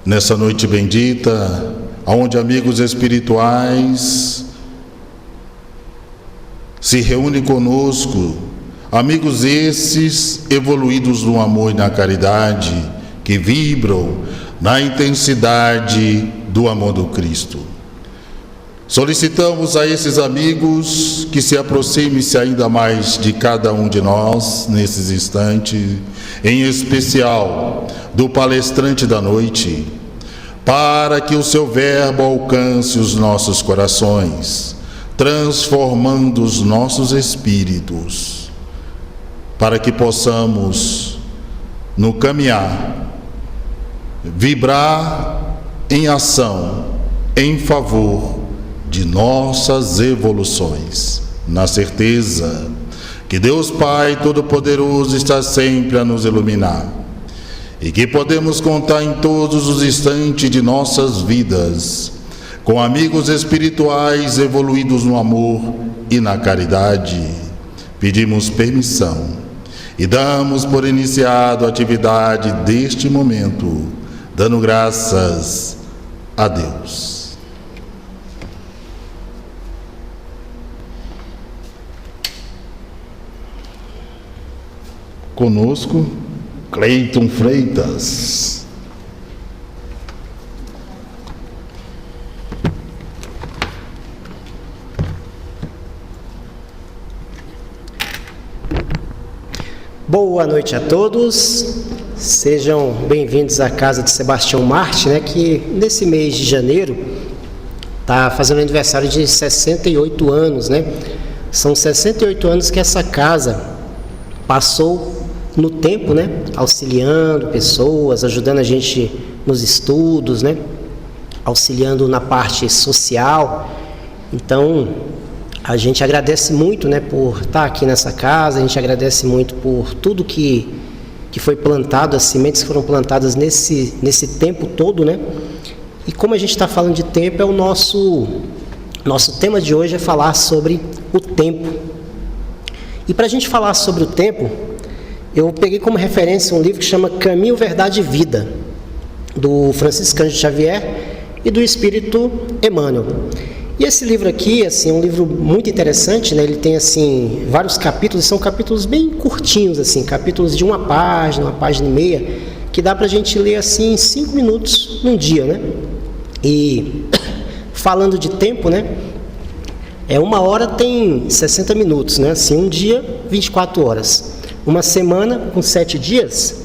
nessa noite bendita, onde amigos espirituais se reúnem conosco, amigos esses evoluídos no amor e na caridade, que vibram na intensidade do amor do Cristo. Solicitamos a esses amigos que se aproximem-se ainda mais de cada um de nós nesses instantes, em especial do palestrante da noite, para que o seu verbo alcance os nossos corações, transformando os nossos espíritos, para que possamos, no caminhar, vibrar em ação, em favor de nossas evoluções, na certeza que Deus Pai Todo-Poderoso está sempre a nos iluminar e que podemos contar em todos os instantes de nossas vidas com amigos espirituais evoluídos no amor e na caridade. Pedimos permissão e damos por iniciado a atividade deste momento, dando graças a Deus. Conosco, Cleiton Freitas. Boa noite a todos, sejam bem-vindos à casa de Sebastião Marte, que nesse mês de janeiro está fazendo aniversário de 68 anos, São 68 anos que essa casa passou no tempo, auxiliando pessoas, ajudando a gente nos estudos, auxiliando na parte social. Então, a gente agradece muito, por estar aqui nessa casa, a gente agradece muito por tudo que foi plantado, as sementes que foram plantadas nesse tempo todo, E como a gente está falando de tempo, o nosso tema de hoje é falar sobre o tempo. E para a gente falar sobre o tempo, eu peguei como referência um livro que chama Caminho, Verdade e Vida, do Francisco Cândido Xavier e do Espírito Emmanuel. E esse livro aqui, é um livro muito interessante, Ele tem, vários capítulos, são capítulos bem curtinhos, capítulos de uma página e meia, que dá para a gente ler, em 5 minutos num dia, E falando de tempo, uma hora tem 60 minutos, um dia, 24 horas. Uma semana, com 7 dias,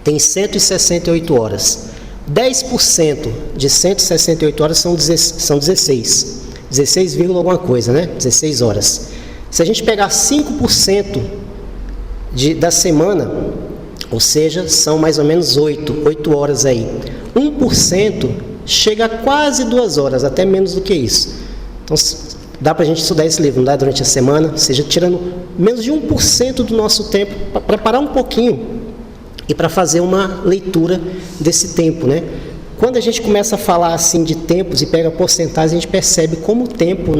tem 168 horas. 10% de 168 horas são 16. 16, alguma coisa, 16 horas. Se a gente pegar 5% da semana, ou seja, são mais ou menos 8 horas aí. 1% chega a quase 2 horas, até menos do que isso. Então, dá para a gente estudar esse livro, não dá, durante a semana, ou seja, tirando menos de 1% do nosso tempo, para parar um pouquinho e para fazer uma leitura desse tempo, Quando a gente começa a falar, de tempos e pega porcentagem, a gente percebe como o tempo,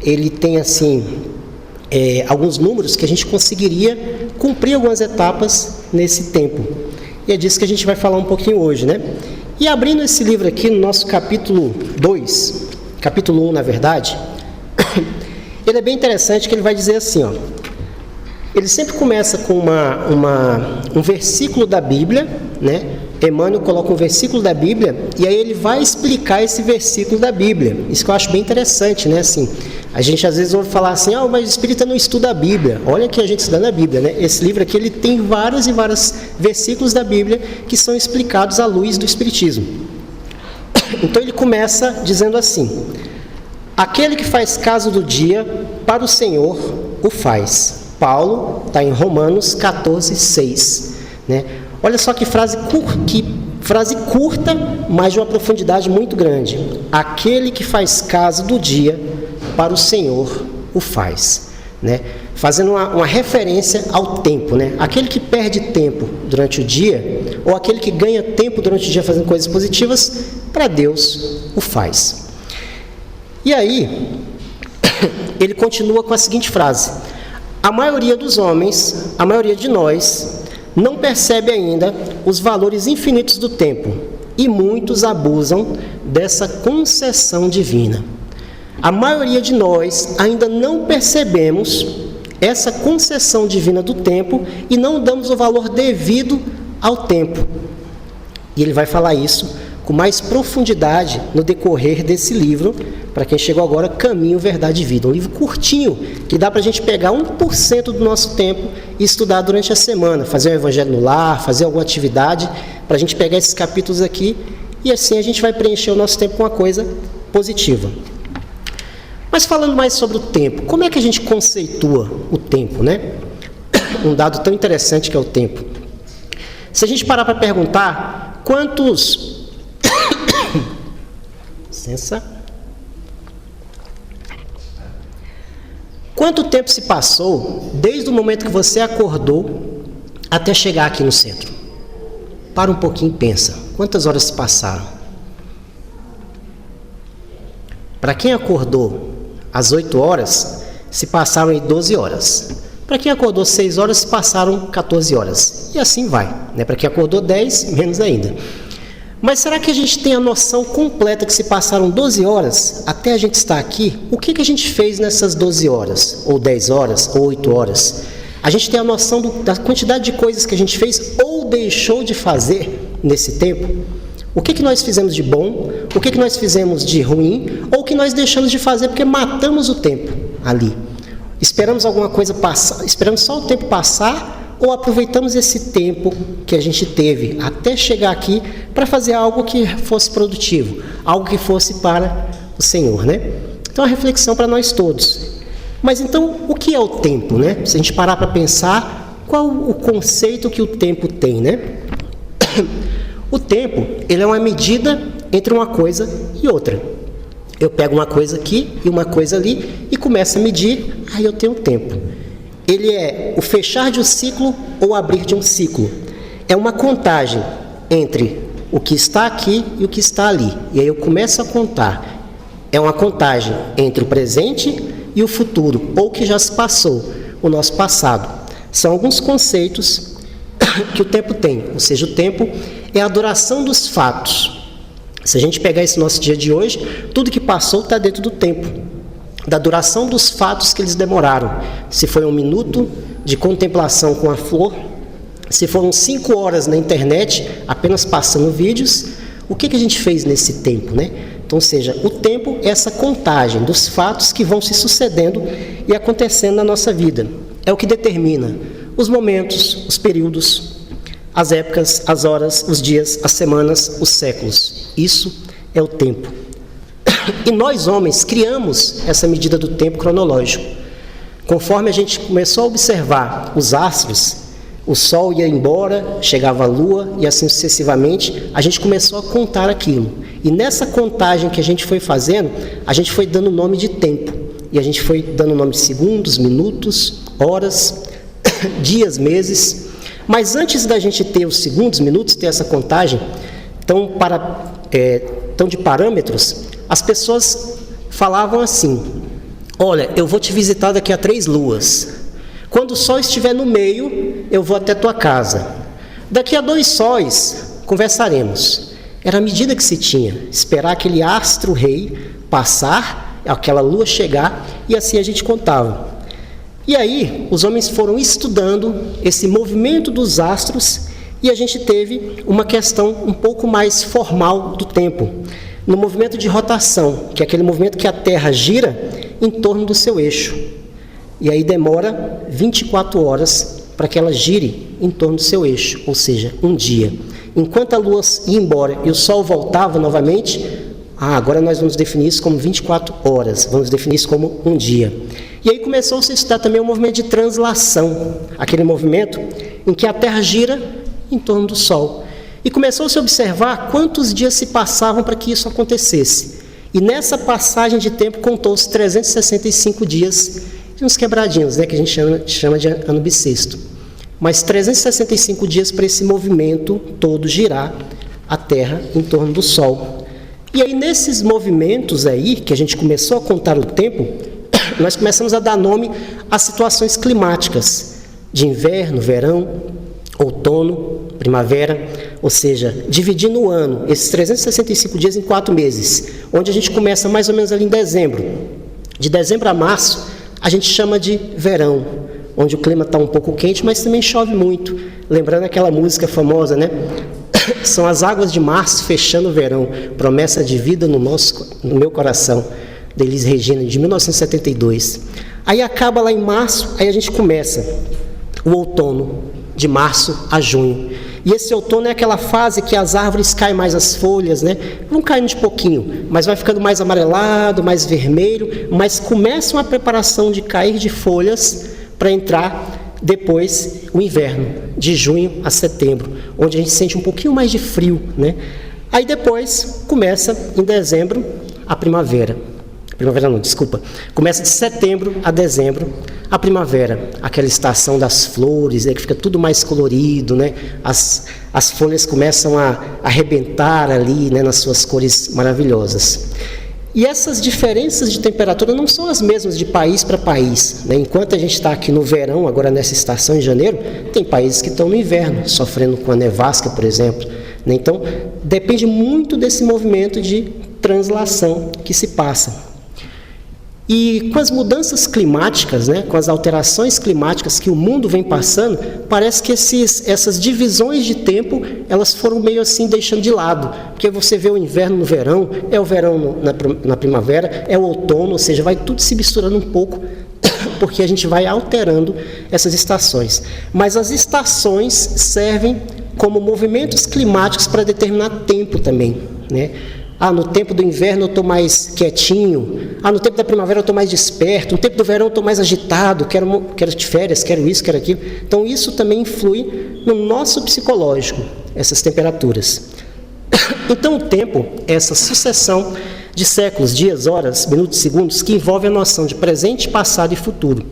ele tem, alguns números que a gente conseguiria cumprir algumas etapas nesse tempo. E é disso que a gente vai falar um pouquinho hoje, E abrindo esse livro aqui, no nosso capítulo 2, capítulo 1, na verdade, ele é bem interessante, que ele vai dizer assim, ele sempre começa com um versículo da Bíblia, Emmanuel coloca um versículo da Bíblia e aí ele vai explicar esse versículo da Bíblia. Isso que eu acho bem interessante, a gente às vezes ouve falar mas o espírita não estuda a Bíblia. Olha que a gente estuda a Bíblia, Esse livro aqui, ele tem vários versículos da Bíblia que são explicados à luz do Espiritismo. Então ele começa dizendo assim: aquele que faz caso do dia, para o Senhor o faz. Paulo está em Romanos 14:6, Olha só que frase curta, mas de uma profundidade muito grande. Aquele que faz caso do dia, para o Senhor o faz, Fazendo uma referência ao tempo, Aquele que perde tempo durante o dia, ou aquele que ganha tempo durante o dia fazendo coisas positivas, para Deus o faz. E aí, ele continua com a seguinte frase: a maioria dos homens, a maioria de nós, não percebe ainda os valores infinitos do tempo, e muitos abusam dessa concessão divina. A maioria de nós ainda não percebemos essa concessão divina do tempo e não damos o valor devido ao tempo. E ele vai falar isso com mais profundidade no decorrer desse livro, para quem chegou agora, Caminho, Verdade e Vida. Um livro curtinho, que dá para a gente pegar 1% do nosso tempo e estudar durante a semana, fazer um evangelho no lar, fazer alguma atividade, para a gente pegar esses capítulos aqui, e assim a gente vai preencher o nosso tempo com uma coisa positiva. Mas falando mais sobre o tempo, como é que a gente conceitua o tempo, né? Um dado tão interessante que é o tempo. Se a gente parar para perguntar, Quanto tempo se passou desde o momento que você acordou até chegar aqui no centro? Para um pouquinho e pensa. Quantas horas se passaram? Para quem acordou às 8 horas, se passaram aí 12 horas. Para quem acordou 6 horas, se passaram 14 horas. E assim vai, né? Para quem acordou 10, menos ainda. Mas será que a gente tem a noção completa que se passaram 12 horas até a gente estar aqui? O que a gente fez nessas 12 horas? Ou 10 horas? Ou 8 horas? A gente tem a noção da quantidade de coisas que a gente fez ou deixou de fazer nesse tempo? O que nós fizemos de bom? O que nós fizemos de ruim? Ou o que nós deixamos de fazer porque matamos o tempo ali? Esperamos alguma coisa passar? Esperamos só o tempo passar? Ou aproveitamos esse tempo que a gente teve até chegar aqui para fazer algo que fosse produtivo, algo que fosse para o Senhor, né? Então, a reflexão para nós todos. Mas então, o que é o tempo, né? Se a gente parar para pensar, qual o conceito que o tempo tem, né? O tempo, ele é uma medida entre uma coisa e outra. Eu pego uma coisa aqui e uma coisa ali e começo a medir, aí eu tenho tempo. Ele é o fechar de um ciclo ou o abrir de um ciclo. É uma contagem entre o que está aqui e o que está ali. E aí eu começo a contar. É uma contagem entre o presente e o futuro, ou o que já se passou, o nosso passado. São alguns conceitos que o tempo tem. Ou seja, o tempo é a duração dos fatos. Se a gente pegar esse nosso dia de hoje, tudo que passou está dentro do tempo, da duração dos fatos que eles demoraram. Se foi 1 minuto de contemplação com a flor, se foram 5 horas na internet, apenas passando vídeos, o que a gente fez nesse tempo, né? Então, ou seja, o tempo é essa contagem dos fatos que vão se sucedendo e acontecendo na nossa vida. É o que determina os momentos, os períodos, as épocas, as horas, os dias, as semanas, os séculos. Isso é o tempo. E nós, homens, criamos essa medida do tempo cronológico. Conforme a gente começou a observar os astros, o Sol ia embora, chegava a Lua e assim sucessivamente, a gente começou a contar aquilo. E nessa contagem que a gente foi fazendo, a gente foi dando nome de tempo. E a gente foi dando nome de segundos, minutos, horas, dias, meses. Mas antes da gente ter os segundos, minutos, ter essa contagem, tão de parâmetros, as pessoas falavam assim: olha, eu vou te visitar daqui a 3 luas. Quando o sol estiver no meio, eu vou até tua casa. Daqui a 2 sóis, conversaremos. Era a medida que se tinha, esperar aquele astro-rei passar, aquela lua chegar, e assim a gente contava. E aí, os homens foram estudando esse movimento dos astros, e a gente teve uma questão um pouco mais formal do tempo. No movimento de rotação, que é aquele movimento que a Terra gira em torno do seu eixo. E aí demora 24 horas para que ela gire em torno do seu eixo, ou seja, um dia. Enquanto a Lua ia embora e o Sol voltava novamente, agora nós vamos definir isso como 24 horas, vamos definir isso como um dia. E aí começou a se estudar também o movimento de translação, aquele movimento em que a Terra gira em torno do Sol. E começou a se observar quantos dias se passavam para que isso acontecesse. E nessa passagem de tempo contou-se 365 dias, de uns quebradinhos, né, que a gente chama de ano bissexto. Mas 365 dias para esse movimento todo girar a Terra em torno do Sol. E aí nesses movimentos aí, que a gente começou a contar o tempo, nós começamos a dar nome às situações climáticas, de inverno, verão, outono, primavera, ou seja, dividindo o ano, esses 365 dias em 4 meses, onde a gente começa mais ou menos ali em dezembro. De dezembro a março, a gente chama de verão, onde o clima está um pouco quente, mas também chove muito. Lembrando aquela música famosa, né? São as águas de março fechando o verão, promessa de vida no meu coração, de Elis Regina, de 1972. Aí acaba lá em março, aí a gente começa o outono, de março a junho. E esse outono é aquela fase que as árvores caem mais as folhas, né? Vão caindo de pouquinho, mas vai ficando mais amarelado, mais vermelho, mas começa uma preparação de cair de folhas para entrar depois o inverno, de junho a setembro, onde a gente sente um pouquinho mais de frio, né? Aí depois começa em dezembro a primavera. Primavera não, desculpa. Começa de setembro a dezembro a primavera, aquela estação das flores, que fica tudo mais colorido, né? As folhas começam a arrebentar ali, né, nas suas cores maravilhosas. E essas diferenças de temperatura não são as mesmas de país para país, né? Enquanto a gente está aqui no verão, agora nessa estação em janeiro, tem países que estão no inverno, sofrendo com a nevasca, por exemplo, né? Então, depende muito desse movimento de translação que se passa. E com as mudanças climáticas, né, com as alterações climáticas que o mundo vem passando, parece que essas divisões de tempo, elas foram meio assim deixando de lado. Porque você vê o inverno no verão, é o verão na primavera, é o outono, ou seja, vai tudo se misturando um pouco, porque a gente vai alterando essas estações. Mas as estações servem como movimentos climáticos para determinar tempo também, né? No tempo do inverno eu estou mais quietinho. No tempo da primavera eu estou mais desperto. No tempo do verão eu estou mais agitado. Quero de férias, quero isso, quero aquilo. Então isso também influi no nosso psicológico, essas temperaturas. Então o tempo é essa sucessão de séculos, dias, horas, minutos, segundos, que envolve a noção de presente, passado e futuro.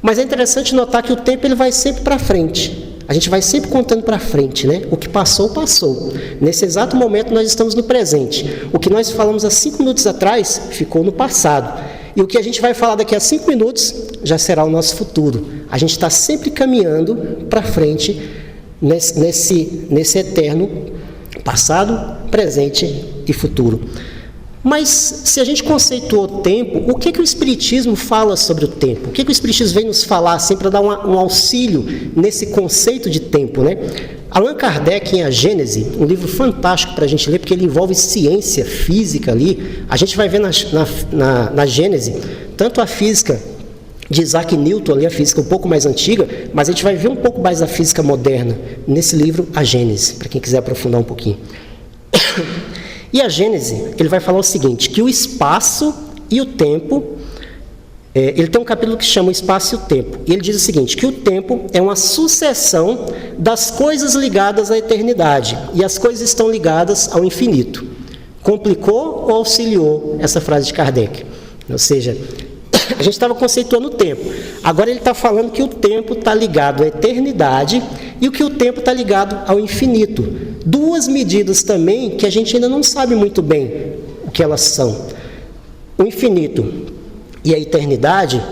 Mas é interessante notar que o tempo ele vai sempre para frente. A gente vai sempre contando para frente, né? O que passou, passou. Nesse exato momento nós estamos no presente. O que nós falamos há 5 minutos atrás ficou no passado. E o que a gente vai falar daqui a 5 minutos já será o nosso futuro. A gente está sempre caminhando para frente nesse eterno passado, presente e futuro. Mas se a gente conceitua o tempo, o que o Espiritismo fala sobre o tempo? O que o Espiritismo vem nos falar assim, para dar um auxílio nesse conceito de tempo, né? Allan Kardec, em A Gênese, um livro fantástico para a gente ler, porque ele envolve ciência, física ali. A gente vai ver na Gênese, tanto a física de Isaac Newton, ali, a física um pouco mais antiga, mas a gente vai ver um pouco mais da física moderna nesse livro A Gênese, para quem quiser aprofundar um pouquinho. E a Gênese, ele vai falar o seguinte, que o espaço e o tempo, ele tem um capítulo que chama o espaço e o tempo, e ele diz o seguinte, que o tempo é uma sucessão das coisas ligadas à eternidade, e as coisas estão ligadas ao infinito. Complicou ou auxiliou essa frase de Kardec? Ou seja, a gente estava conceituando o tempo, agora ele está falando que o tempo está ligado à eternidade e o que o tempo está ligado ao infinito. Duas medidas também que a gente ainda não sabe muito bem o que elas são. O infinito e a eternidade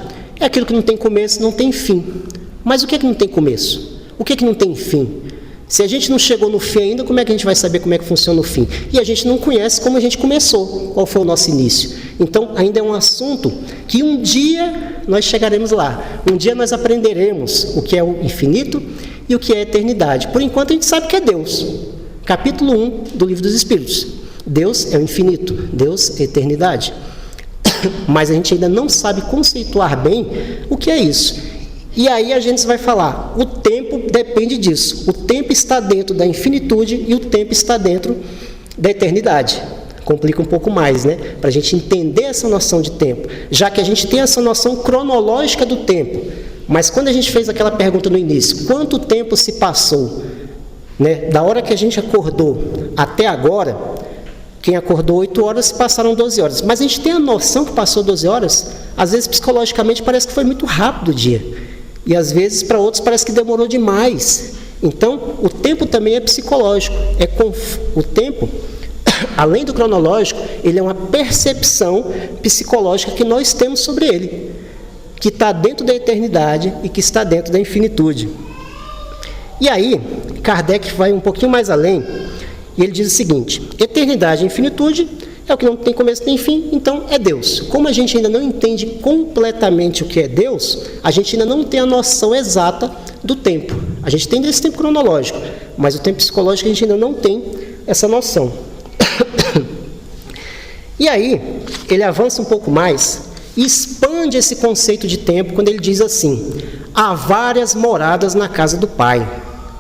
é aquilo que não tem começo, não tem fim. Mas o que é que não tem começo? O que é que não tem fim? Se a gente não chegou no fim ainda, como é que a gente vai saber como é que funciona o fim? E a gente não conhece como a gente começou, qual foi o nosso início. Então, ainda é um assunto que um dia nós chegaremos lá. Um dia nós aprenderemos o que é o infinito e o que é a eternidade. Por enquanto, a gente sabe que é Deus. Capítulo 1 do Livro dos Espíritos. Deus é o infinito, Deus é a eternidade. Mas a gente ainda não sabe conceituar bem o que é isso. E aí a gente vai falar, o tempo depende disso. O tempo está dentro da infinitude e o tempo está dentro da eternidade. Complica um pouco mais, né? Para a gente entender essa noção de tempo. Já que a gente tem essa noção cronológica do tempo. Mas quando a gente fez aquela pergunta no início, quanto tempo se passou? Né? Da hora que a gente acordou até agora, quem acordou 8 horas, se passaram 12 horas. Mas a gente tem a noção que passou 12 horas? Às vezes, psicologicamente, parece que foi muito rápido o dia. E às vezes, para outros, parece que demorou demais. Então, o tempo também é psicológico. O tempo, além do cronológico, ele é uma percepção psicológica que nós temos sobre ele, que está dentro da eternidade e que está dentro da infinitude. E aí, Kardec vai um pouquinho mais além, e ele diz o seguinte: eternidade e infinitude é o que não tem começo nem fim, então é Deus. Como a gente ainda não entende completamente o que é Deus, a gente ainda não tem a noção exata do tempo. A gente tem desse tempo cronológico, mas o tempo psicológico a gente ainda não tem essa noção. E aí, ele avança um pouco mais e expande esse conceito de tempo quando ele diz assim: há várias moradas na casa do Pai.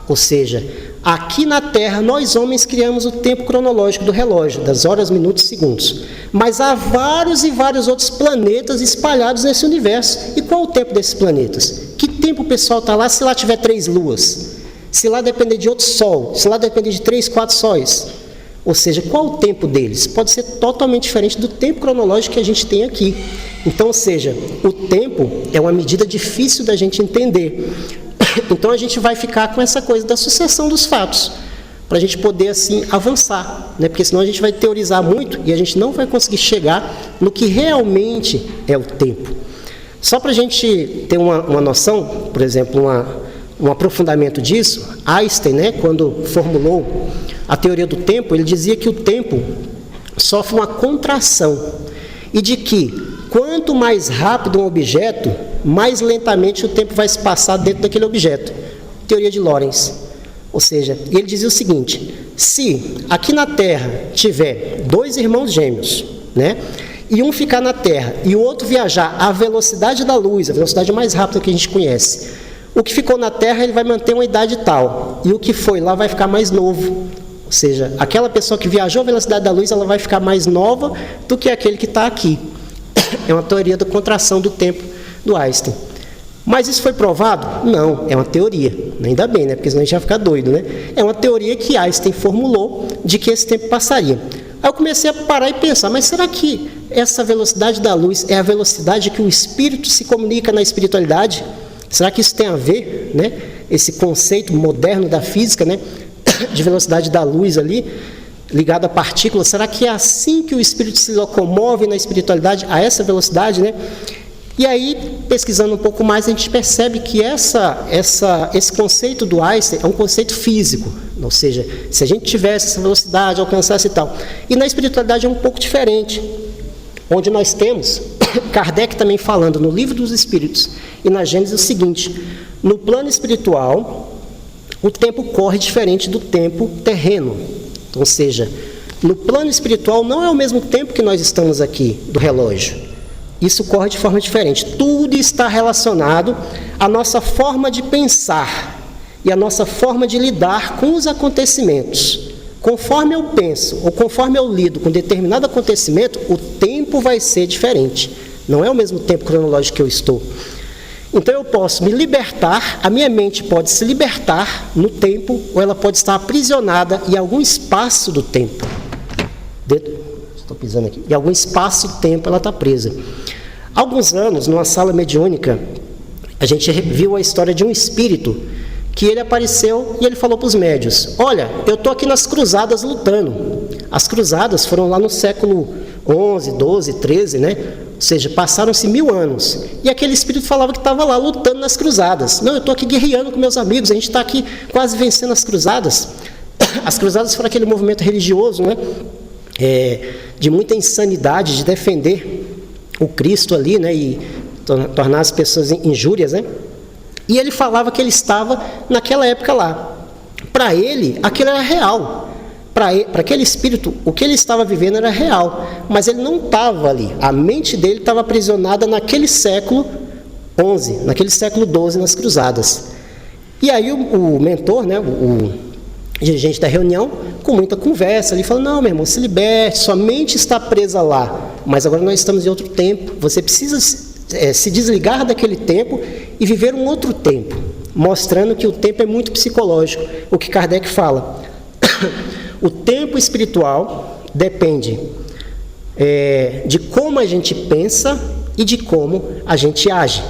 Ou seja, aqui na Terra, nós homens criamos o tempo cronológico do relógio, das horas, minutos e segundos. Mas há vários e vários outros planetas espalhados nesse universo. E qual o tempo desses planetas? Que tempo o pessoal está lá se lá tiver 3 luas? Se lá depender de outro sol? Se lá depender de 3, 4 sóis? Ou seja, qual o tempo deles? Pode ser totalmente diferente do tempo cronológico que a gente tem aqui. Então, ou seja, o tempo é uma medida difícil da gente entender. Então a gente vai ficar com essa coisa da sucessão dos fatos, para a gente poder assim avançar, né? Porque senão a gente vai teorizar muito e a gente não vai conseguir chegar no que realmente é o tempo. Só para a gente ter uma noção, por exemplo, um aprofundamento disso, Einstein, né, quando formulou a teoria do tempo, ele dizia que o tempo sofre uma contração e de que quanto mais rápido um objeto, mais lentamente o tempo vai se passar dentro daquele objeto. Teoria de Lorentz. Ou seja, ele dizia o seguinte: se aqui na Terra tiver 2 irmãos gêmeos, né, e um ficar na Terra e o outro viajar à velocidade da luz, a velocidade mais rápida que a gente conhece, o que ficou na Terra ele vai manter uma idade tal, e o que foi lá vai ficar mais novo. Ou seja, aquela pessoa que viajou à velocidade da luz, ela vai ficar mais nova do que aquele que está aqui. É uma teoria da contração do tempo do Einstein. Mas isso foi provado? Não, é uma teoria. Ainda bem, né? Porque senão a gente ia ficar doido, né? É uma teoria que Einstein formulou de que esse tempo passaria. Aí eu comecei a parar e pensar, mas será que essa velocidade da luz é a velocidade que o espírito se comunica na espiritualidade? Será que isso tem a ver, né? Esse conceito moderno da física, né? De velocidade da luz ali, ligado a partículas, será que é assim que o espírito se locomove na espiritualidade, a essa velocidade, né? E aí, pesquisando um pouco mais, a gente percebe que esse conceito do Einstein é um conceito físico, ou seja, se a gente tivesse essa velocidade, alcançasse e tal. E na espiritualidade é um pouco diferente, onde nós temos Kardec também falando no Livro dos Espíritos e na Gênesis o seguinte: no plano espiritual, o tempo corre diferente do tempo terreno. Ou seja, no plano espiritual não é o mesmo tempo que nós estamos aqui, do relógio. Isso corre de forma diferente. Tudo está relacionado à nossa forma de pensar e à nossa forma de lidar com os acontecimentos. Conforme eu penso ou conforme eu lido com determinado acontecimento, o tempo vai ser diferente. Não é o mesmo tempo cronológico que eu estou. Então eu posso me libertar, a minha mente pode se libertar no tempo, ou ela pode estar aprisionada em algum espaço do tempo. Estou pisando aqui. Em algum espaço do tempo ela está presa. Há alguns anos, numa sala mediúnica, a gente viu a história de um espírito que ele apareceu e ele falou para os médios: olha, eu estou aqui nas cruzadas lutando. As cruzadas foram lá no século 11, 12, 13, né? Ou seja, passaram-se 1000 anos. E aquele espírito falava que estava lá lutando nas cruzadas. Não, eu estou aqui guerreando com meus amigos, a gente está aqui quase vencendo as cruzadas. As cruzadas foram aquele movimento religioso, né? De muita insanidade, de defender o Cristo ali, né? E tornar as pessoas injúrias, né? E ele falava que ele estava naquela época lá. Para ele, aquilo era real. Para aquele espírito, o que ele estava vivendo era real, mas ele não estava ali. A mente dele estava aprisionada naquele século XI, naquele século XII, nas cruzadas. E aí o mentor, né, o dirigente da reunião, com muita conversa, ele falou: não, meu irmão, se liberte, sua mente está presa lá, mas agora nós estamos em outro tempo, você precisa se desligar daquele tempo e viver um outro tempo, mostrando que o tempo é muito psicológico, o que Kardec fala. O tempo espiritual depende de como a gente pensa e de como a gente age.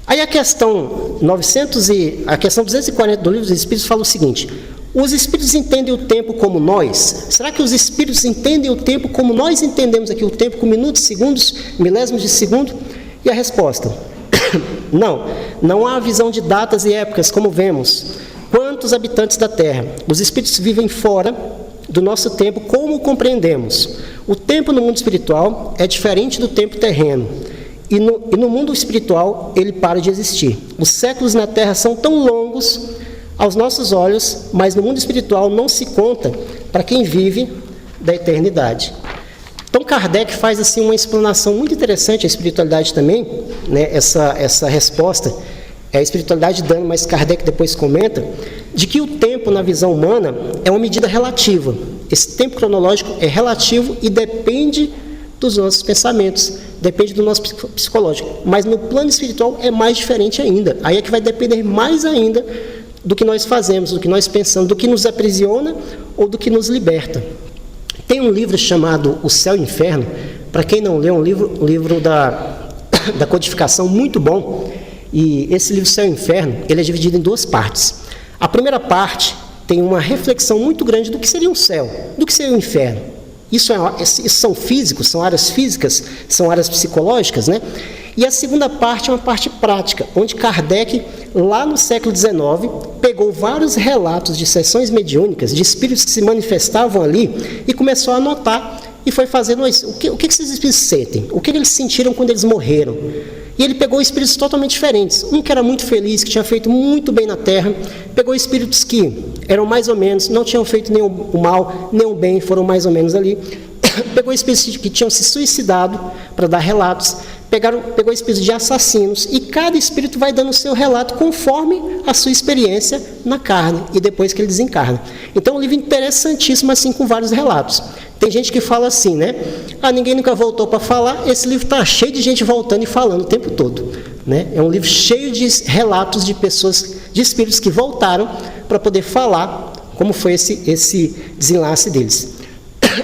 Aí a questão 240 do Livro dos Espíritos fala o seguinte: os espíritos entendem o tempo como nós? Será que os espíritos entendem o tempo como nós entendemos aqui o tempo, com minutos, segundos, milésimos de segundo? E a resposta: Não há visão de datas e épocas, como vemos. Quantos habitantes da Terra? Os espíritos vivem fora do nosso tempo, como compreendemos? O tempo no mundo espiritual é diferente do tempo terreno. E no mundo espiritual, ele para de existir. Os séculos na Terra são tão longos aos nossos olhos, mas no mundo espiritual não se conta para quem vive da eternidade. Então, Kardec faz assim uma explanação muito interessante, a espiritualidade também, né? Essa resposta é a espiritualidade dando, mas Kardec depois comenta, de que o tempo na visão humana é uma medida relativa. Esse tempo cronológico é relativo e depende dos nossos pensamentos, depende do nosso psicológico. Mas no plano espiritual é mais diferente ainda. Aí é que vai depender mais ainda do que nós fazemos, do que nós pensamos, do que nos aprisiona ou do que nos liberta. Tem um livro chamado O Céu e o Inferno. Para quem não leu, um livro da codificação muito bom. E esse livro, Céu e Inferno, ele é dividido em duas partes. A primeira parte tem uma reflexão muito grande do que seria um céu, do que seria um inferno. Isso são físicos, são áreas físicas, são áreas psicológicas, né? E a segunda parte é uma parte prática, onde Kardec, lá no século XIX, pegou vários relatos de sessões mediúnicas, de espíritos que se manifestavam ali, e começou a anotar, e foi fazendo isso. O que esses espíritos sentem? O que eles sentiram quando eles morreram? E ele pegou espíritos totalmente diferentes. Um que era muito feliz, que tinha feito muito bem na Terra. Pegou espíritos que eram mais ou menos, não tinham feito nem o mal, nem o bem, foram mais ou menos ali. Pegou espíritos que tinham se suicidado, para dar relatos. Pegou espíritos de assassinos. E cada espírito vai dando o seu relato conforme a sua experiência na carne e depois que ele desencarna. Então, um livro interessantíssimo, assim, com vários relatos. Tem gente que fala assim, né? Ninguém nunca voltou para falar. Esse livro está cheio de gente voltando e falando o tempo todo, né? É um livro cheio de relatos de pessoas, de espíritos que voltaram para poder falar como foi esse desenlace deles.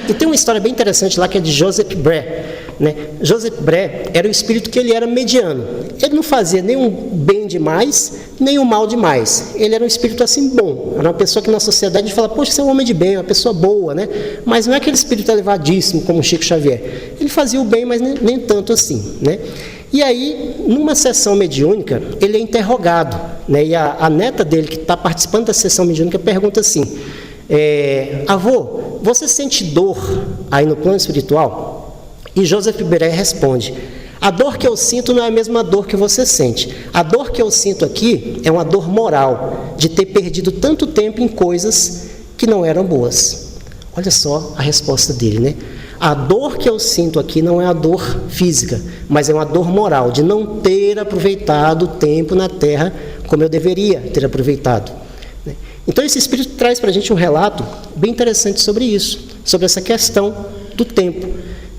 E tem uma história bem interessante lá que é de Joseph Bré, né? Joseph Bré era um espírito que ele era mediano. Ele não fazia nem o bem demais, nem o mal demais. Ele era um espírito assim bom. Era uma pessoa que na sociedade a gente fala, poxa, você é um homem de bem, uma pessoa boa, né? Mas não é aquele espírito elevadíssimo como Chico Xavier. Ele fazia o bem, mas nem tanto assim, né? E aí, numa sessão mediúnica, ele é interrogado, né? E a neta dele, que está participando da sessão mediúnica, pergunta assim, avô, você sente dor aí no plano espiritual? E Joseph Bré responde, a dor que eu sinto não é a mesma dor que você sente. A dor que eu sinto aqui é uma dor moral, de ter perdido tanto tempo em coisas que não eram boas. Olha só a resposta dele, né? A dor que eu sinto aqui não é a dor física, mas é uma dor moral, de não ter aproveitado o tempo na Terra como eu deveria ter aproveitado. Então esse espírito traz para a gente um relato bem interessante sobre isso, sobre essa questão do tempo,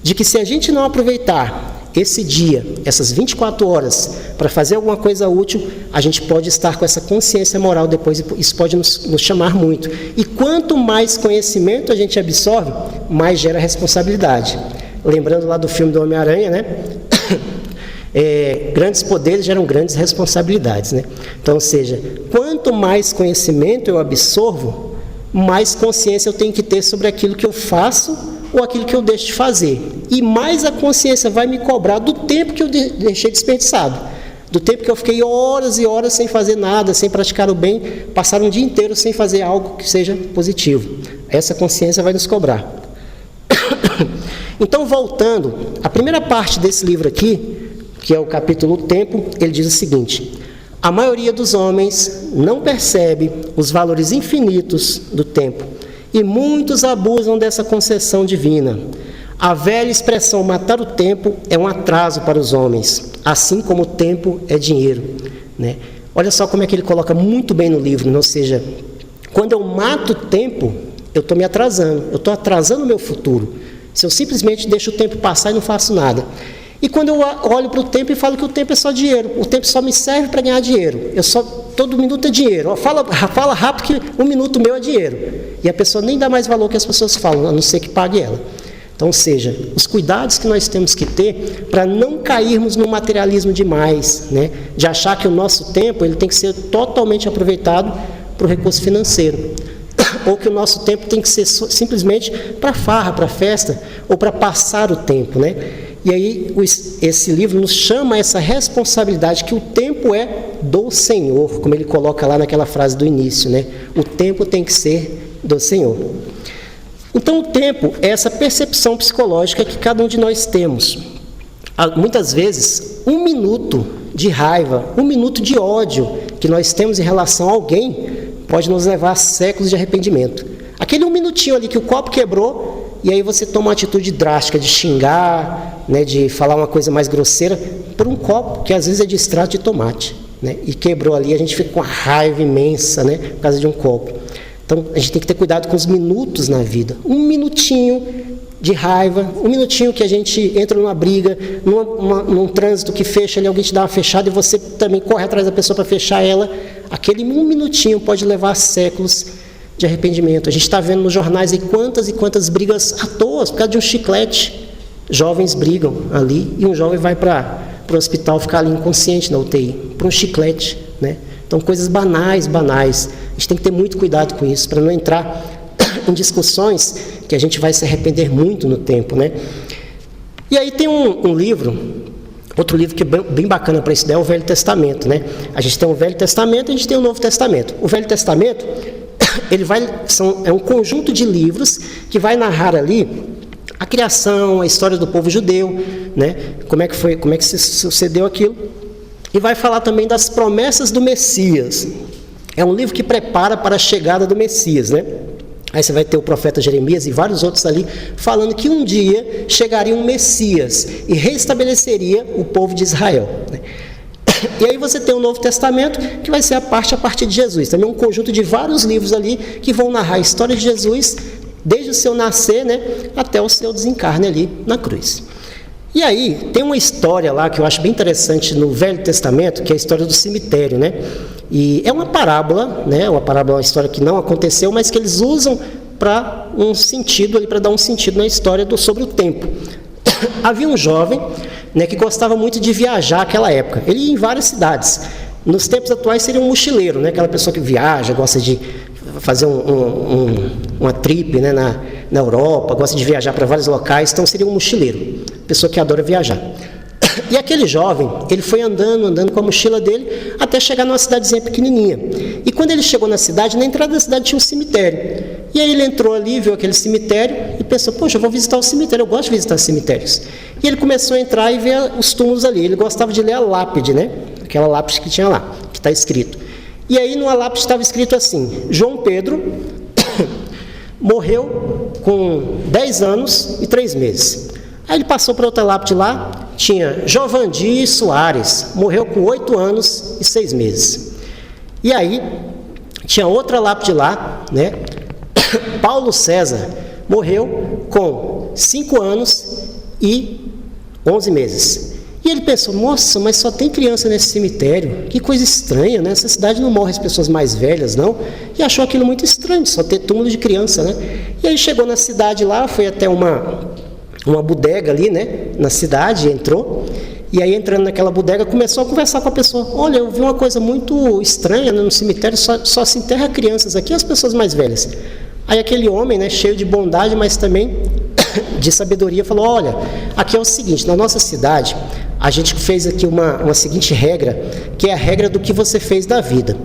de que se a gente não aproveitar esse dia, essas 24 horas, para fazer alguma coisa útil, a gente pode estar com essa consciência moral depois, e isso pode nos chamar muito. E quanto mais conhecimento a gente absorve, mais gera responsabilidade. Lembrando lá do filme do Homem-Aranha, né? Grandes poderes geram grandes responsabilidades, né? Então, ou seja, quanto mais conhecimento eu absorvo, mais consciência eu tenho que ter sobre aquilo que eu faço ou aquilo que eu deixo de fazer. E mais a consciência vai me cobrar do tempo que eu deixei desperdiçado. Do tempo que eu fiquei horas e horas sem fazer nada, sem praticar o bem, passar um dia inteiro sem fazer algo que seja positivo. Essa consciência vai nos cobrar. Então, voltando, a primeira parte desse livro aqui, que é o capítulo O Tempo, ele diz o seguinte, a maioria dos homens não percebe os valores infinitos do tempo, e muitos abusam dessa concessão divina. A velha expressão matar o tempo é um atraso para os homens, assim como o tempo é dinheiro, né? Olha só como é que ele coloca muito bem no livro, ou seja, quando eu mato o tempo, eu estou me atrasando, eu estou atrasando o meu futuro, se eu simplesmente deixo o tempo passar e não faço nada. E quando eu olho para o tempo e falo que o tempo é só dinheiro, o tempo só me serve para ganhar dinheiro, todo minuto é dinheiro, fala rápido que um minuto meu é dinheiro, e a pessoa nem dá mais valor que as pessoas falam, a não ser que pague ela. Então, ou seja, os cuidados que nós temos que ter para não cairmos no materialismo demais, né? De achar que o nosso tempo ele tem que ser totalmente aproveitado para o recurso financeiro, ou que o nosso tempo tem que ser simplesmente para farra, para festa, ou para passar o tempo, né? E aí esse livro nos chama a essa responsabilidade que o tempo é do Senhor, como ele coloca lá naquela frase do início, né? O tempo tem que ser do Senhor. Então o tempo é essa percepção psicológica que cada um de nós temos. Muitas vezes, 1 minuto de raiva, 1 minuto de ódio que nós temos em relação a alguém pode nos levar a séculos de arrependimento. Aquele 1 minutinho ali que o copo quebrou e aí você toma uma atitude drástica de xingar, né, de falar uma coisa mais grosseira por um copo que às vezes é de extrato de tomate, né, e quebrou ali, a gente fica com uma raiva imensa, né, por causa de um copo. Então a gente tem que ter cuidado com os minutos na vida. 1 minutinho de raiva, 1 minutinho que a gente entra numa briga, num trânsito que fecha ali, alguém te dá uma fechada e você também corre atrás da pessoa para fechar ela, aquele 1 minutinho pode levar a séculos de arrependimento. A gente está vendo nos jornais aí quantas e quantas brigas à toa, por causa de um chiclete. Jovens brigam ali e um jovem vai para o hospital ficar ali inconsciente na UTI, por um chiclete, né? Então coisas banais. A gente tem que ter muito cuidado com isso, para não entrar em discussões que a gente vai se arrepender muito no tempo, né? E aí tem um livro, outro livro que é bem bacana para estudar, é o Velho Testamento, né? A gente tem o Velho Testamento e a gente tem o Novo Testamento. O Velho Testamento, é um conjunto de livros que vai narrar ali a criação, a história do povo judeu, né? Como é que se sucedeu aquilo. E vai falar também das promessas do Messias. É um livro que prepara para a chegada do Messias, né? Aí você vai ter o profeta Jeremias e vários outros ali falando que um dia chegaria um Messias e restabeleceria o povo de Israel, né? E aí você tem o Novo Testamento, que vai ser a partir de Jesus. Também um conjunto de vários livros ali que vão narrar a história de Jesus, desde o seu nascer, né, até o seu desencarne ali na cruz. E aí tem uma história lá que eu acho bem interessante no Velho Testamento, que é a história do cemitério, né? E é uma parábola, né? Uma história que não aconteceu, mas que eles usam para um sentido ali, para dar um sentido na história sobre o tempo. Havia um jovem, né, que gostava muito de viajar naquela época. Ele ia em várias cidades. Nos tempos atuais seria um mochileiro, né, aquela pessoa que viaja, gosta de fazer uma trip, né, na Europa, gosta de viajar para vários locais, então seria um mochileiro, pessoa que adora viajar. E aquele jovem, ele foi andando com a mochila dele até chegar numa cidadezinha pequenininha. E quando ele chegou na cidade, na entrada da cidade tinha um cemitério. E aí ele entrou ali, viu aquele cemitério e pensou, poxa, eu vou visitar o cemitério, eu gosto de visitar cemitérios. E ele começou a entrar e ver os túmulos ali. Ele gostava de ler a lápide, né? Aquela lápide que tinha lá, que está escrito. E aí numa lápide estava escrito assim, João Pedro morreu com 10 anos e 3 meses. Aí ele passou para outra lápide lá, tinha Jovandi Soares, morreu com 8 anos e 6 meses. E aí tinha outra lápide lá, né? Paulo César morreu com 5 anos e 11 meses. E ele pensou, nossa, mas só tem criança nesse cemitério, que coisa estranha, né? Essa cidade não morre as pessoas mais velhas, não? E achou aquilo muito estranho, só ter túmulo de criança, né? E aí chegou na cidade lá, foi até uma bodega ali, né, na cidade, entrou, e aí entrando naquela bodega, começou a conversar com a pessoa. Olha, eu vi uma coisa muito estranha, né, no cemitério, só se enterra crianças aqui, as pessoas mais velhas. Aí aquele homem, né, cheio de bondade, mas também de sabedoria, falou, olha, aqui é o seguinte, na nossa cidade, a gente fez aqui uma seguinte regra, que é a regra do que você fez da vida.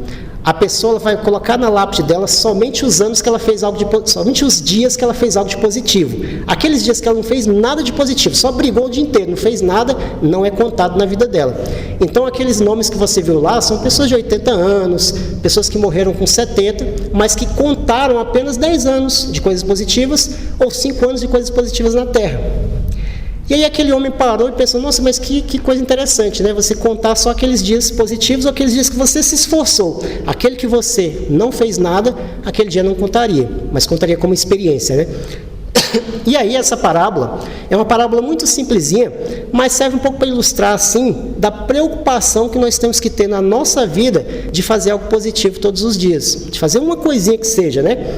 A pessoa vai colocar na lápide dela somente os anos que ela fez algo somente os dias que ela fez algo de positivo. Aqueles dias que ela não fez nada de positivo, só brigou o dia inteiro, não fez nada, não é contado na vida dela. Então aqueles nomes que você viu lá são pessoas de 80 anos, pessoas que morreram com 70, mas que contaram apenas 10 anos de coisas positivas ou 5 anos de coisas positivas na Terra. E aí aquele homem parou e pensou, nossa, mas que coisa interessante, né? Você contar só aqueles dias positivos ou aqueles dias que você se esforçou. Aquele que você não fez nada, aquele dia não contaria, mas contaria como experiência, né? E aí essa parábola é uma parábola muito simplesinha, mas serve um pouco para ilustrar, assim, da preocupação que nós temos que ter na nossa vida de fazer algo positivo todos os dias, de fazer uma coisinha que seja, né?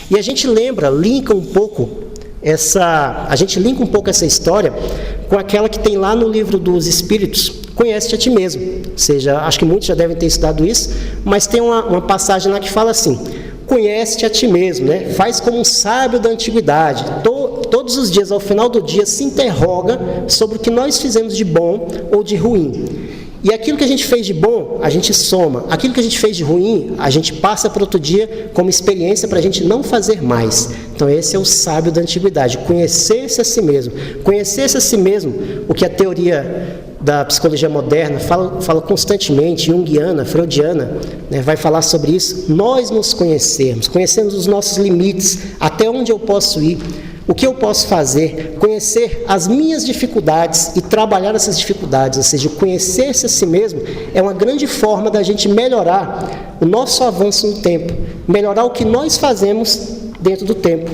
E a gente linka um pouco essa história com aquela que tem lá no livro dos Espíritos, Conhece-te a ti mesmo. Ou seja, acho que muitos já devem ter estudado isso, mas tem uma passagem lá que fala assim, conhece-te a ti mesmo, né? Faz como um sábio da antiguidade, todos os dias, ao final do dia, se interroga sobre o que nós fizemos de bom ou de ruim. E aquilo que a gente fez de bom, a gente soma. Aquilo que a gente fez de ruim, a gente passa para outro dia como experiência para a gente não fazer mais. Então esse é o sábio da antiguidade, conhecer-se a si mesmo. Conhecer-se a si mesmo, o que a teoria da psicologia moderna fala constantemente, junguiana, freudiana, né, vai falar sobre isso. Nós nos conhecermos os nossos limites, até onde eu posso ir, o que eu posso fazer, conhecer as minhas dificuldades e trabalhar essas dificuldades, ou seja, conhecer-se a si mesmo é uma grande forma da gente melhorar o nosso avanço no tempo, melhorar o que nós fazemos dentro do tempo.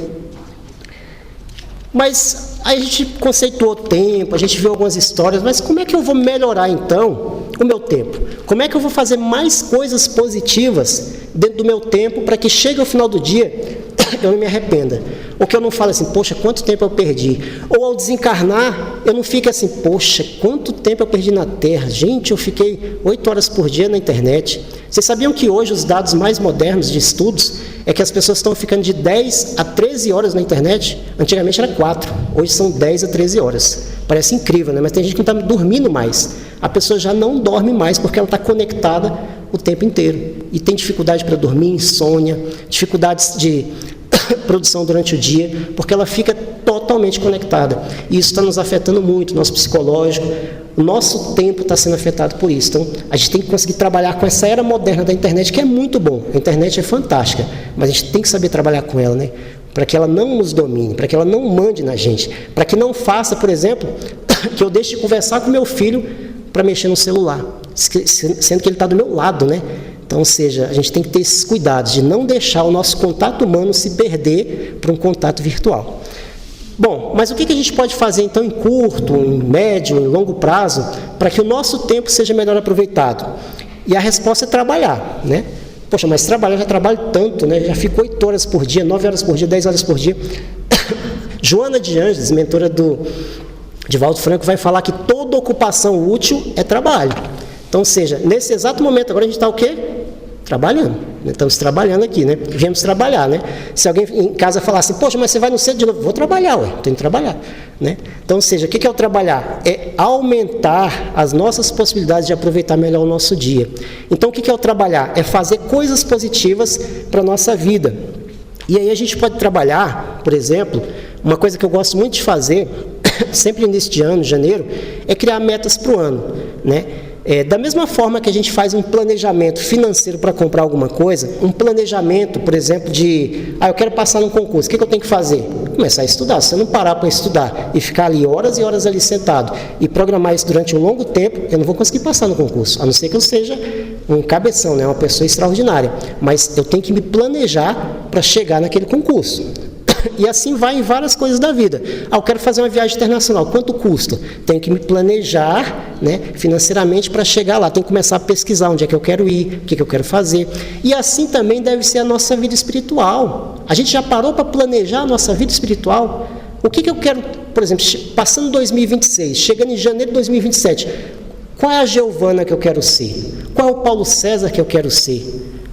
Mas aí a gente conceituou o tempo, a gente viu algumas histórias, mas como é que eu vou melhorar então o meu tempo? Como é que eu vou fazer mais coisas positivas dentro do meu tempo para que chegue ao final do dia eu não me arrependa? Ou que eu não fale assim, poxa, quanto tempo eu perdi? Ou ao desencarnar, eu não fique assim, poxa, quanto tempo eu perdi na Terra? Gente, eu fiquei 8 horas por dia na internet. Vocês sabiam que hoje os dados mais modernos de estudos é que as pessoas estão ficando de 10 a 13 horas na internet? Antigamente era 4, hoje são 10 a 13 horas. Parece incrível, né? Mas tem gente que não está dormindo mais. A pessoa já não dorme mais porque ela está conectada o tempo inteiro. E tem dificuldade para dormir, insônia, dificuldades de produção durante o dia, porque ela fica totalmente conectada. E isso está nos afetando muito, nosso psicológico, o nosso tempo está sendo afetado por isso. Então, a gente tem que conseguir trabalhar com essa era moderna da internet, que é muito bom. A internet é fantástica, mas a gente tem que saber trabalhar com ela, né? Para que ela não nos domine, para que ela não mande na gente, para que não faça, por exemplo, que eu deixe de conversar com meu filho para mexer no celular, sendo que ele está do meu lado, né? Então, ou seja, a gente tem que ter esses cuidados de não deixar o nosso contato humano se perder para um contato virtual. Bom, mas o que a gente pode fazer então em curto, em médio, em longo prazo, para que o nosso tempo seja melhor aproveitado? E a resposta é trabalhar, né? Poxa, mas trabalhar, eu já trabalho tanto, né? Já fico 8 horas por dia, 9 horas por dia, 10 horas por dia. Joana de Ângeles, mentora do Divaldo Franco, vai falar que toda ocupação útil é trabalho. Então, ou seja, nesse exato momento, agora a gente está o quê? Trabalhando. Estamos trabalhando aqui, né? Viemos trabalhar, né? Se alguém em casa falar assim, poxa, mas você vai no centro de novo? Vou trabalhar, ué, tenho que trabalhar, né? Então, ou seja, o que é o trabalhar? É aumentar as nossas possibilidades de aproveitar melhor o nosso dia. Então, o que é o trabalhar? É fazer coisas positivas para a nossa vida. E aí a gente pode trabalhar, por exemplo, uma coisa que eu gosto muito de fazer, sempre no início de ano, janeiro, é criar metas para o ano, né? Da mesma forma que a gente faz um planejamento financeiro para comprar alguma coisa, um planejamento, por exemplo, de eu quero passar num concurso, o que eu tenho que fazer? Começar a estudar. Se eu não parar para estudar e ficar ali horas e horas ali sentado e programar isso durante um longo tempo, eu não vou conseguir passar no concurso, a não ser que eu seja um cabeção, né? Uma pessoa extraordinária. Mas eu tenho que me planejar para chegar naquele concurso. E assim vai em várias coisas da vida. Eu quero fazer uma viagem internacional, quanto custa? Tenho que me planejar, né, financeiramente para chegar lá. Tenho que começar a pesquisar onde é que eu quero ir, o que eu quero fazer. E assim também deve ser a nossa vida espiritual. A gente já parou para planejar a nossa vida espiritual? O que eu quero, por exemplo, passando 2026, chegando em janeiro de 2027, qual é a Giovana que eu quero ser? Qual é o Paulo César que eu quero ser?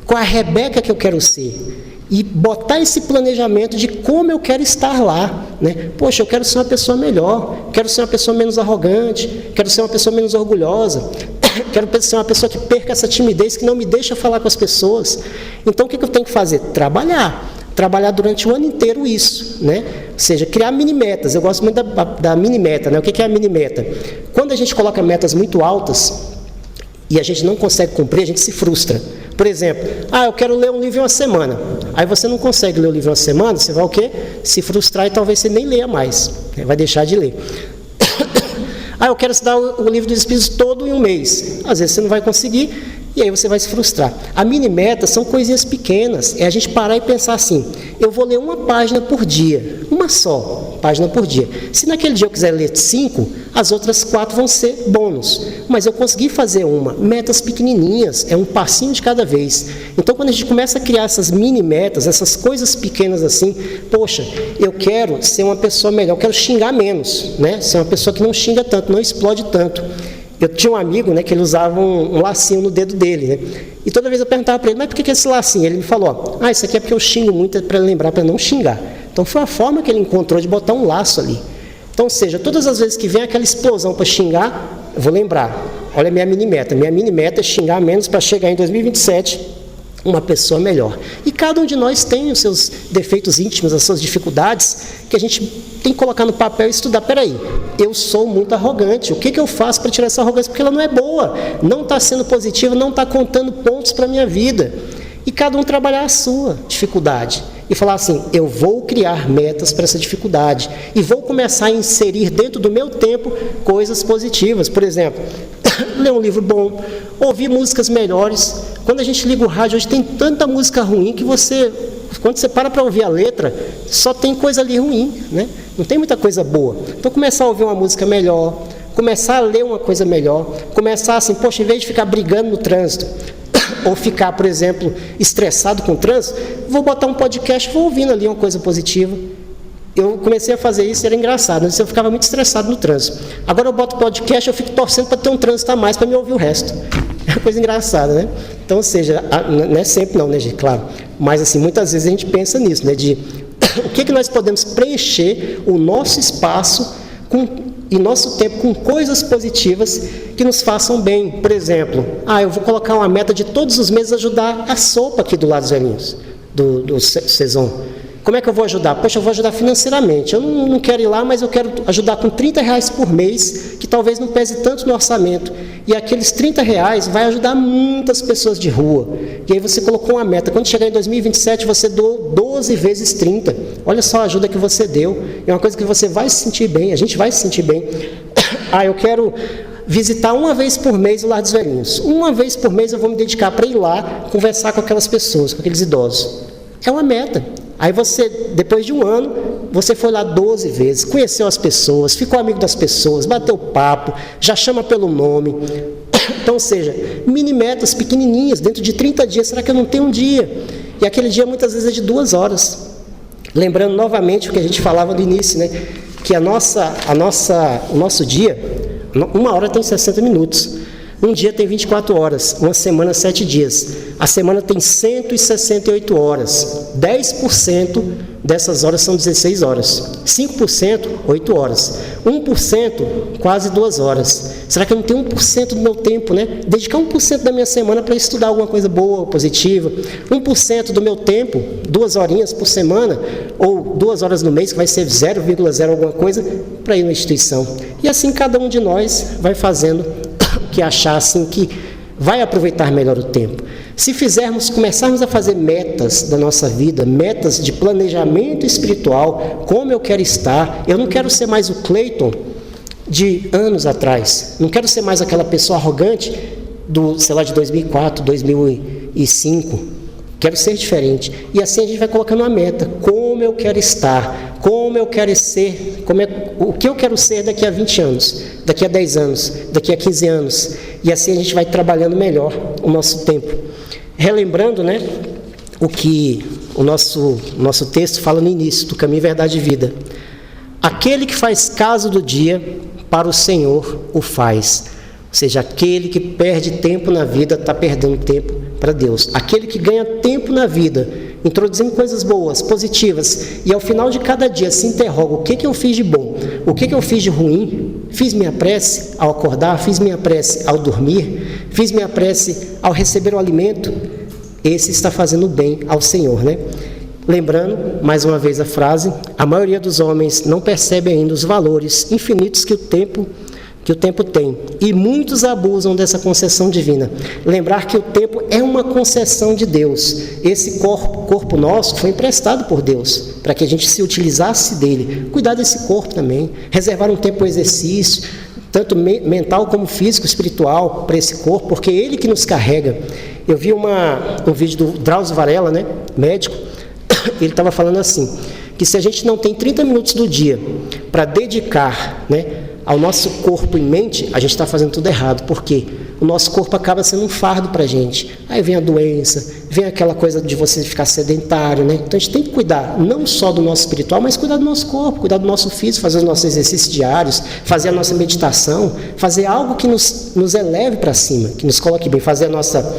Qual é a Rebeca que eu quero ser? E botar esse planejamento de como eu quero estar lá, né? Poxa, eu quero ser uma pessoa melhor, quero ser uma pessoa menos arrogante, quero ser uma pessoa menos orgulhosa, quero ser uma pessoa que perca essa timidez, que não me deixa falar com as pessoas. Então, o que eu tenho que fazer? Trabalhar durante o ano inteiro isso, né? Ou seja, criar mini-metas. Eu gosto muito da mini-meta, né? O que é a mini-meta? Quando a gente coloca metas muito altas e a gente não consegue cumprir, a gente se frustra. Por exemplo, eu quero ler um livro em uma semana. Aí você não consegue ler o livro em uma semana, você vai o quê? Se frustrar e talvez você nem leia mais. Vai deixar de ler. Eu quero estudar o livro dos Espíritos todo em um mês. Às vezes você não vai conseguir e aí você vai se frustrar. A mini-meta são coisinhas pequenas. É a gente parar e pensar assim, eu vou ler uma página por dia. Uma só página por dia. Se naquele dia eu quiser ler 5, as outras 4 vão ser bônus. Mas eu consegui fazer metas pequenininhas, é um passinho de cada vez. Então, quando a gente começa a criar essas mini-metas, essas coisas pequenas assim, poxa, eu quero ser uma pessoa melhor, eu quero xingar menos, né? Ser uma pessoa que não xinga tanto, não explode tanto. Eu tinha um amigo, né, que ele usava um lacinho no dedo dele, né? E toda vez eu perguntava para ele, mas por que esse lacinho? Ele me falou, isso aqui é porque eu xingo muito, é para lembrar, para não xingar. Então foi a forma que ele encontrou de botar um laço ali. Então, ou seja, todas as vezes que vem aquela explosão para xingar, eu vou lembrar, olha a minha mini meta. Minha mini meta é xingar menos para chegar em 2027 uma pessoa melhor. E cada um de nós tem os seus defeitos íntimos, as suas dificuldades, que a gente tem que colocar no papel e estudar. Peraí, eu sou muito arrogante, o que eu faço para tirar essa arrogância? Porque ela não é boa, não está sendo positiva, não está contando pontos para a minha vida. E cada um trabalhar a sua dificuldade. E falar assim, eu vou criar metas para essa dificuldade. E vou começar a inserir dentro do meu tempo coisas positivas. Por exemplo, ler um livro bom, ouvir músicas melhores. Quando a gente liga o rádio, hoje tem tanta música ruim que quando você para ouvir a letra, só tem coisa ali ruim, né? Não tem muita coisa boa. Então, começar a ouvir uma música melhor, começar a ler uma coisa melhor, começar assim, poxa, em vez de ficar brigando no trânsito, ou ficar, por exemplo, estressado com o trânsito, vou botar um podcast, vou ouvindo ali uma coisa positiva. Eu comecei a fazer isso, era engraçado, eu ficava muito estressado no trânsito. Agora eu boto podcast, eu fico torcendo para ter um trânsito a mais para me ouvir o resto. É uma coisa engraçada, né? Então, ou seja, não é sempre não, né, gente? Claro. Mas, assim, muitas vezes a gente pensa nisso, né? De o que nós podemos preencher o nosso espaço e nosso tempo com coisas positivas que nos façam bem. Por exemplo, eu vou colocar uma meta de todos os meses ajudar a sopa aqui do lado dos velhinhos, do Saison. Como é que eu vou ajudar? Poxa, eu vou ajudar financeiramente. Eu não quero ir lá, mas eu quero ajudar com R$30 por mês, que talvez não pese tanto no orçamento. E aqueles R$30 vai ajudar muitas pessoas de rua. E aí você colocou uma meta. Quando chegar em 2027, você doou 12 vezes 30. Olha só a ajuda que você deu. É uma coisa que você vai se sentir bem, a gente vai se sentir bem. Eu quero visitar uma vez por mês o Lar dos Velhinhos. Uma vez por mês eu vou me dedicar para ir lá conversar com aquelas pessoas, com aqueles idosos. É uma meta. Aí você, depois de um ano, você foi lá 12 vezes, conheceu as pessoas, ficou amigo das pessoas, bateu papo, já chama pelo nome. Então, ou seja, mini metas pequenininhas, dentro de 30 dias, será que eu não tenho um dia? E aquele dia muitas vezes é de 2 horas. Lembrando novamente o que a gente falava no início, né? Que o nosso dia, 1 hora tem 60 minutos. Um dia tem 24 horas, uma semana 7 dias. A semana tem 168 horas. 10% dessas horas são 16 horas. 5%, 8 horas. 1%, quase 2 horas. Será que eu não tenho 1% do meu tempo, né? Dedicar 1% da minha semana para estudar alguma coisa boa, positiva. 1% do meu tempo, 2 horinhas por semana, ou 2 horas no mês, que vai ser 0,0 alguma coisa, para ir na instituição. E assim cada um de nós vai fazendo que achar assim que vai aproveitar melhor o tempo. Se começarmos a fazer metas da nossa vida, metas de planejamento espiritual, como eu quero estar, eu não quero ser mais o Cleiton de anos atrás, não quero ser mais aquela pessoa arrogante de 2004, 2005, quero ser diferente. E assim a gente vai colocando uma meta, como eu quero estar, como eu quero ser, o que eu quero ser daqui a 20 anos, daqui a 10 anos, daqui a 15 anos. E assim a gente vai trabalhando melhor o nosso tempo. Relembrando, né, o que o nosso texto fala no início, do caminho, verdade e vida. Aquele que faz caso do dia, para o Senhor o faz. Ou seja, aquele que perde tempo na vida está perdendo tempo para Deus. Aquele que ganha tempo na vida, introduzindo coisas boas, positivas, e ao final de cada dia se interroga: o que eu fiz de bom? O que eu fiz de ruim? Fiz minha prece ao acordar? Fiz minha prece ao dormir? Fiz minha prece ao receber o alimento? Esse está fazendo bem ao Senhor, né? Lembrando, mais uma vez a frase, a maioria dos homens não percebe ainda os valores infinitos que o tempo tem, e muitos abusam dessa concessão divina. Lembrar que o tempo é uma concessão de Deus. Esse corpo nosso foi emprestado por Deus, para que a gente se utilizasse dele. Cuidar desse corpo também, reservar um tempo para o exercício, tanto mental como físico, espiritual, para esse corpo, porque é ele que nos carrega. Eu vi um vídeo do Drauzio Varela, né, médico, ele estava falando assim, que se a gente não tem 30 minutos do dia para dedicar, né, ao nosso corpo e mente, a gente está fazendo tudo errado. Por quê? o nosso corpo acaba sendo um fardo para a gente. Aí vem a doença, vem aquela coisa de você ficar sedentário, né? Então a gente tem que cuidar não só do nosso espiritual, mas cuidar do nosso corpo, cuidar do nosso físico, fazer os nossos exercícios diários, fazer a nossa meditação, fazer algo que nos eleve para cima, que nos coloque bem, fazer a nossa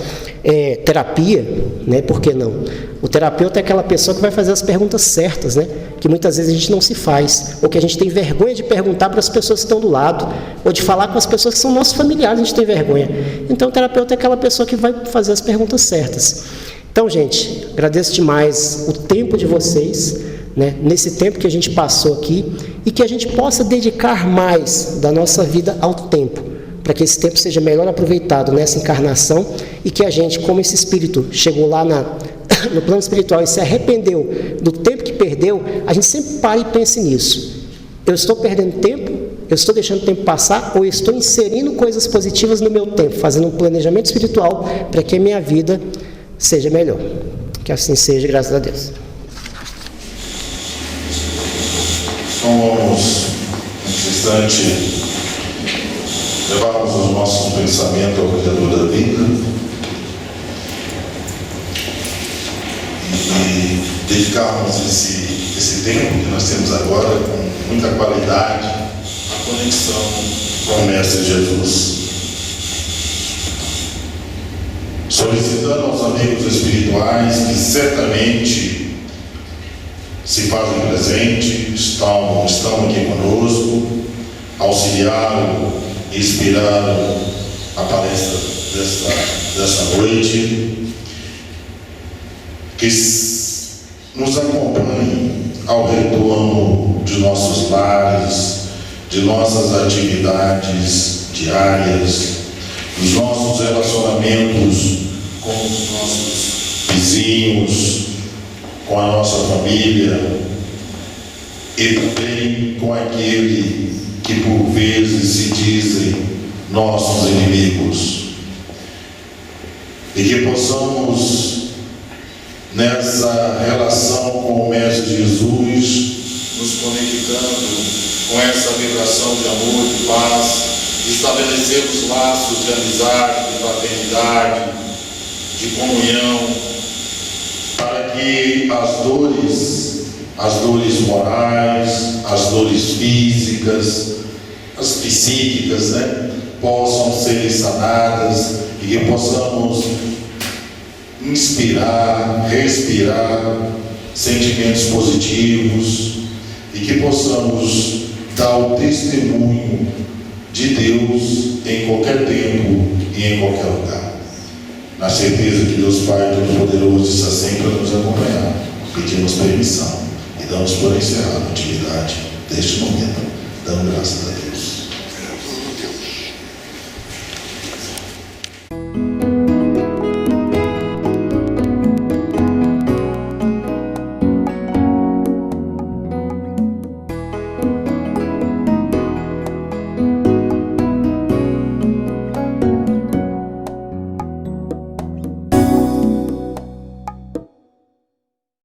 terapia, né? Por que não? O terapeuta é aquela pessoa que vai fazer as perguntas certas, né? Que muitas vezes a gente não se faz, ou que a gente tem vergonha de perguntar para as pessoas que estão do lado, ou de falar com as pessoas que são nossos familiares, a gente tem vergonha. Então o terapeuta é aquela pessoa que vai fazer as perguntas certas. Então, gente, agradeço demais o tempo de vocês, né? Nesse tempo que a gente passou aqui, e que a gente possa dedicar mais da nossa vida ao tempo, para que esse tempo seja melhor aproveitado nessa encarnação, e que a gente, como esse espírito chegou lá no plano espiritual e se arrependeu do tempo que perdeu, a gente sempre pare e pense nisso. Eu estou perdendo tempo? Eu estou deixando o tempo passar? Ou eu estou inserindo coisas positivas no meu tempo, fazendo um planejamento espiritual para que a minha vida seja melhor? Que assim seja, graças a Deus. Então vamos, nesse instante, levarmos os nossos pensamentos ao Criador da vida e dedicarmos esse tempo que nós temos agora com muita qualidade à conexão com o Mestre Jesus. Solicitando aos amigos espirituais que certamente se fazem presente, estão aqui conosco, auxiliaram e inspiraram a palestra desta noite, que nos acompanhem ao retorno de nossos lares, de nossas atividades diárias, dos nossos relacionamentos com os nossos vizinhos, com a nossa família e também com aquele que por vezes se dizem nossos inimigos, e que possamos, nessa relação com o Mestre Jesus, nos conectando com essa vibração de amor, de paz, estabelecermos laços de amizade, de fraternidade, de comunhão, para que as dores morais, as dores físicas, as psíquicas, né, possam ser sanadas e que possamos inspirar, respirar sentimentos positivos e que possamos dar o testemunho de Deus em qualquer tempo e em qualquer lugar, na certeza que Deus Pai Todo-Poderoso está sempre a nos acompanhar. Pedimos permissão e damos por encerrada a atividade deste momento, dando graças a Deus.